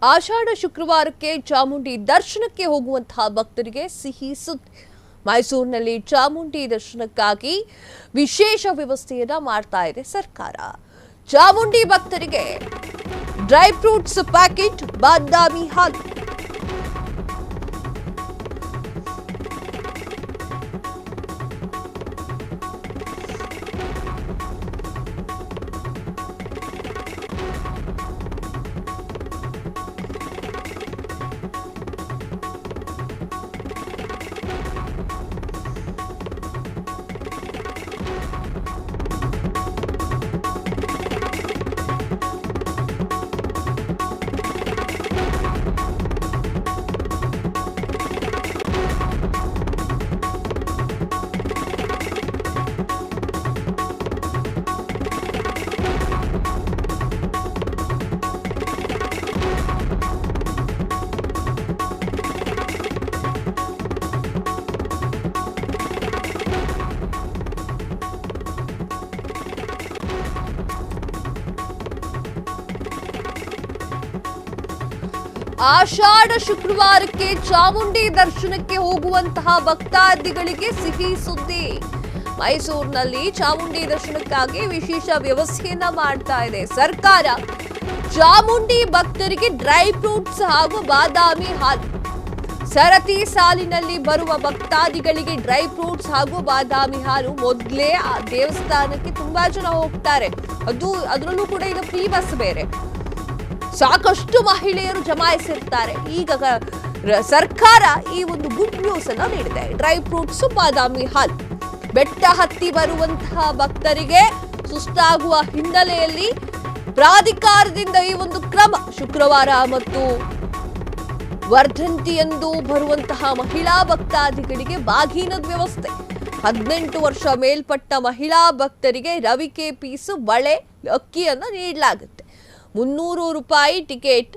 ಆಷಾಢ ಶುಕ್ರವಾರಕ್ಕೆ ಚಾಮುಂಡಿ ದರ್ಶನಕ್ಕೆ ಹೋಗುವಂತಹ ಭಕ್ತರಿಗೆ ಸಿಹಿ ಸುದ್ದಿ. ಮೈಸೂರಿನಲ್ಲಿ ಚಾಮುಂಡಿ ದರ್ಶನಕ್ಕಾಗಿ ವಿಶೇಷ ವ್ಯವಸ್ಥೆಯನ್ನ ಮಾಡ್ತಾ ಇದೆ ಸರ್ಕಾರ. ಚಾಮುಂಡಿ ಭಕ್ತರಿಗೆ ಡ್ರೈ ಫ್ರೂಟ್ಸ್ ಪ್ಯಾಕೆಟ್, ಬಾದಾಮಿ ಹಾಲು. ಆಷಾಢ ಶುಕ್ರವಾರಕ್ಕೆ ಚಾಮುಂಡಿ ದರ್ಶನಕ್ಕೆ ಹೋಗುವಂತಹ ಭಕ್ತಾದಿಗಳಿಗೆ ಸಿಹಿ ಸುದ್ದಿ. ಮೈಸೂರಿನಲ್ಲಿ ಚಾಮುಂಡಿ ದರ್ಶನಕ್ಕಾಗಿ ವಿಶೇಷ ವ್ಯವಸ್ಥೆಯನ್ನ ಮಾಡ್ತಾ ಇದೆ ಸರ್ಕಾರ. ಚಾಮುಂಡಿ ಭಕ್ತರಿಗೆ ಡ್ರೈ ಫ್ರೂಟ್ಸ್ ಹಾಗೂ ಬಾದಾಮಿ ಹಾಲು. ಸರತಿ ಸಾಲಿನಲ್ಲಿ ಬರುವ ಭಕ್ತಾದಿಗಳಿಗೆ ಡ್ರೈ ಫ್ರೂಟ್ಸ್ ಹಾಗೂ ಬಾದಾಮಿ ಹಾಲು. ಮೊದಲೇ ಆ ದೇವಸ್ಥಾನಕ್ಕೆ ತುಂಬಾ ಜನ ಹೋಗ್ತಾರೆ, ಅದರಲ್ಲೂ ಕೂಡ ಈಗ ಫ್ರೀ ಬಸ್ ಬೇರೆ. ಸಾಕಷ್ಟು ಮಹಿಳೆಯರು ಜಮಾಯಿಸಿರ್ತಾರೆ. ಈಗ ಸರ್ಕಾರ ಈ ಒಂದು ಗುಡ್ ನ್ಯೂಸ್ ಅನ್ನ ನೀಡಿದೆ. ಡ್ರೈ ಫ್ರೂಟ್ಸ್, ಬಾದಾಮಿ ಹಾಲು. ಬೆಟ್ಟ ಹತ್ತಿ ಬರುವಂತಹ ಭಕ್ತರಿಗೆ ಸುಸ್ತಾಗುವ ಹಿನ್ನೆಲೆಯಲ್ಲಿ ಪ್ರಾಧಿಕಾರದಿಂದ ಈ ಒಂದು ಕ್ರಮ. ಶುಕ್ರವಾರ ಮತ್ತು ವರ್ಧಂತಿಯಂದು ಬರುವಂತಹ ಮಹಿಳಾ ಭಕ್ತಾದಿಗಳಿಗೆ ಬಾಗಿನದ ವ್ಯವಸ್ಥೆ. 18 ವರ್ಷ ಮೇಲ್ಪಟ್ಟ ಮಹಿಳಾ ಭಕ್ತರಿಗೆ ರವಿಕೆ ಪೀಸು, ಬಳೆ, ಅಕ್ಕಿಯನ್ನು ನೀಡಲಾಗುತ್ತೆ. 300 ರೂಪಾಯಿ ಟಿಕೆಟ್,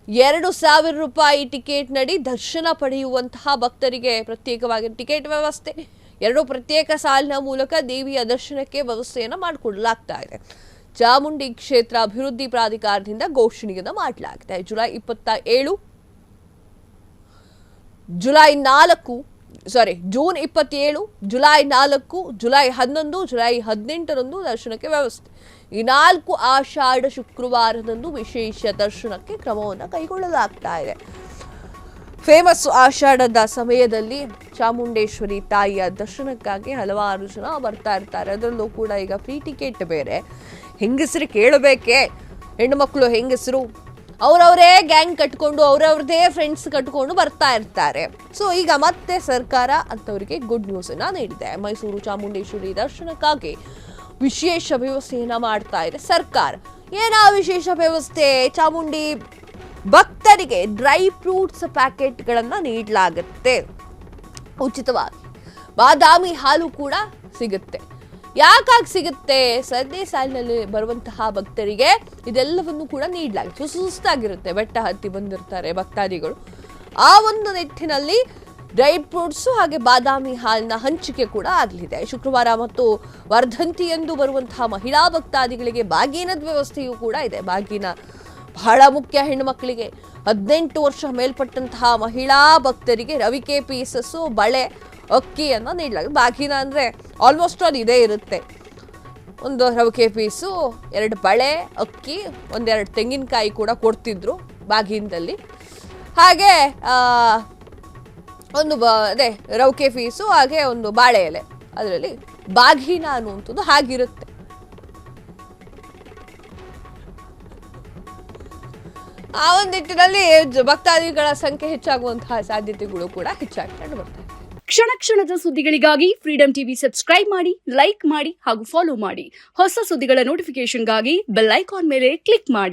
2,000 ರೂಪಾಯಿ ಟಿಕೆಟ್ ನಡಿ ದರ್ಶನ ಪಡೆಯುವಂತಹ ಭಕ್ತರಿಗೆ ಪ್ರತ್ಯೇಕವಾಗಿ ಟಿಕೆಟ್ ವ್ಯವಸ್ಥೆ. 2 ಪ್ರತ್ಯೇಕ ಸಾಲಿನ ಮೂಲಕ ದೇವಿಯ ದರ್ಶನಕ್ಕೆ ವ್ಯವಸ್ಥೆಯನ್ನು ಮಾಡಿಕೊಡಲಾಗ್ತಾ ಇದೆ. ಚಾಮುಂಡಿ ಕ್ಷೇತ್ರ ಅಭಿವೃದ್ಧಿ ಪ್ರಾಧಿಕಾರದಿಂದ ಘೋಷಣೆಯನ್ನು ಮಾಡಲಾಗಿದೆ. ಜೂನ್ 27, ಜುಲೈ 4, ಜುಲೈ 11, ಜುಲೈ 18ರಂದು ದರ್ಶನಕ್ಕೆ ವ್ಯವಸ್ಥೆ. ಈ 4 ಆಷಾಢ ಶುಕ್ರವಾರದಂದು ವಿಶೇಷ ದರ್ಶನಕ್ಕೆ ಕ್ರಮವನ್ನು ಕೈಗೊಳ್ಳಲಾಗ್ತಾ ಇದೆ. ಫೇಮಸ್ ಆಷಾಢದ ಸಮಯದಲ್ಲಿ ಚಾಮುಂಡೇಶ್ವರಿ ತಾಯಿಯ ದರ್ಶನಕ್ಕಾಗಿ ಹಲವಾರು ಜನ ಬರ್ತಾ ಇರ್ತಾರೆ. ಅದರಲ್ಲೂ ಕೂಡ ಈಗ ಫ್ರೀ ಟಿಕೆಟ್ ಬೇರೆ. ಹೆಂಗಸರು ಕೇಳಬೇಕೆ, ಹೆಣ್ಣು ಮಕ್ಕಳು ಹೆಂಗಸರು ಅವರವರೇ ಗ್ಯಾಂಗ್ ಕಟ್ಕೊಂಡು ಅವರವ್ರದೇ ಫ್ರೆಂಡ್ಸ್ ಕಟ್ಕೊಂಡು ಬರ್ತಾ ಇರ್ತಾರೆ. ಸೊ ಈಗ ಮತ್ತೆ ಸರ್ಕಾರ ಅಂತವರಿಗೆ ಗುಡ್ ನ್ಯೂಸ್ ಅನ್ನ ನೀಡಿದೆ. ಮೈಸೂರು ಚಾಮುಂಡೇಶ್ವರಿ ದರ್ಶನಕ್ಕಾಗಿ ವಿಶೇಷ ವ್ಯವಸ್ಥೆಯನ್ನ ಮಾಡ್ತಾ ಇದೆ ಸರ್ಕಾರ. ಏನಾ ವಿಶೇಷ ವ್ಯವಸ್ಥೆ? ಚಾಮುಂಡಿ ಭಕ್ತರಿಗೆ ಡ್ರೈ ಫ್ರೂಟ್ಸ್ ಪ್ಯಾಕೆಟ್ಗಳನ್ನ ನೀಡಲಾಗುತ್ತೆ ಉಚಿತವಾಗಿ. ಬಾದಾಮಿ ಹಾಲು ಕೂಡ ಸಿಗುತ್ತೆ. ಯಾಕಾಗಿ ಸಿಗುತ್ತೆ? ಸದ್ಯ ಸಾಲಿನಲ್ಲಿ ಬರುವಂತಹ ಭಕ್ತರಿಗೆ ಇದೆಲ್ಲವನ್ನು ಕೂಡ ನೀಡಲಾಗುತ್ತೆ. ಸುಸ್ತಾಗಿರುತ್ತೆ, ಬೆಟ್ಟ ಹತ್ತಿ ಬಂದಿರ್ತಾರೆ ಭಕ್ತಾದಿಗಳು. ಆ ಒಂದು ನಿಟ್ಟಿನಲ್ಲಿ ಡ್ರೈ ಫ್ರೂಟ್ಸ್ ಹಾಗೆ ಬಾದಾಮಿ ಹಾಲಿನ ಹಂಚಿಕೆ ಕೂಡ ಆಗಲಿದೆ. ಶುಕ್ರವಾರ ಮತ್ತು ವರ್ಧಂತಿಯಂದು ಬರುವಂತಹ ಮಹಿಳಾ ಭಕ್ತಾದಿಗಳಿಗೆ ಬಾಗಿನದ ವ್ಯವಸ್ಥೆಯೂ ಕೂಡ ಇದೆ. ಬಾಗಿನ ಬಹಳ ಮುಖ್ಯ. ಹೆಣ್ಣು ಮಕ್ಕಳಿಗೆ 18 ವರ್ಷ ಮೇಲ್ಪಟ್ಟಂತಹ ಮಹಿಳಾ ಭಕ್ತರಿಗೆ ರವಿಕೆ ಪೀಸಸ್ಸು, ಬಳೆ, ಅಕ್ಕಿಯನ್ನು ನೀಡಲಾಗುತ್ತೆ. ಬಾಗಿನ ಅಂದರೆ ಆಲ್ಮೋಸ್ಟ್ ಆಲ್ ಇದೇ ಇರುತ್ತೆ. ಒಂದು ರವಿಕೆ ಪೀಸು, 2 ಬಳೆ, ಅಕ್ಕಿ, 1-2 ತೆಂಗಿನಕಾಯಿ ಕೂಡ ಕೊಡ್ತಿದ್ರು ಬಾಗಿನದಲ್ಲಿ. ಹಾಗೆ ಒಂದು ರವಿಕೆ ಪೀಸು, ಹಾಗೆ ಒಂದು ಬಾಳೆ ಎಲೆ. ಅದರಲ್ಲಿ ಬಾಗಿನ ಅನ್ನುವಂಥದ್ದು ಹಾಗಿರುತ್ತೆ. ಆ ಒಂದು ನಿಟ್ಟಿನಲ್ಲಿ ಭಕ್ತಾದಿಗಳ ಸಂಖ್ಯೆ ಹೆಚ್ಚಾಗುವಂತಹ ಸಾಧ್ಯತೆಗಳು ಕೂಡ ಹೆಚ್ಚಾಗಿ ಕಂಡು ಬರ್ತಾರೆ. ಕ್ಷಣ ಕ್ಷಣದ ಸುದ್ದಿಗಳಿಗಾಗಿ ಫ್ರೀಡಂ ಟಿವಿ ಸಬ್ಸ್ಕ್ರೈಬ್ ಮಾಡಿ, ಲೈಕ್ ಮಾಡಿ ಹಾಗೂ ಫಾಲೋ ಮಾಡಿ. ಹೊಸ ಸುದ್ದಿಗಳ ನೋಟಿಫಿಕೇಶನ್ಗಾಗಿ ಬೆಲ್ ಐಕಾನ್ ಮೇಲೆ ಕ್ಲಿಕ್ ಮಾಡಿ.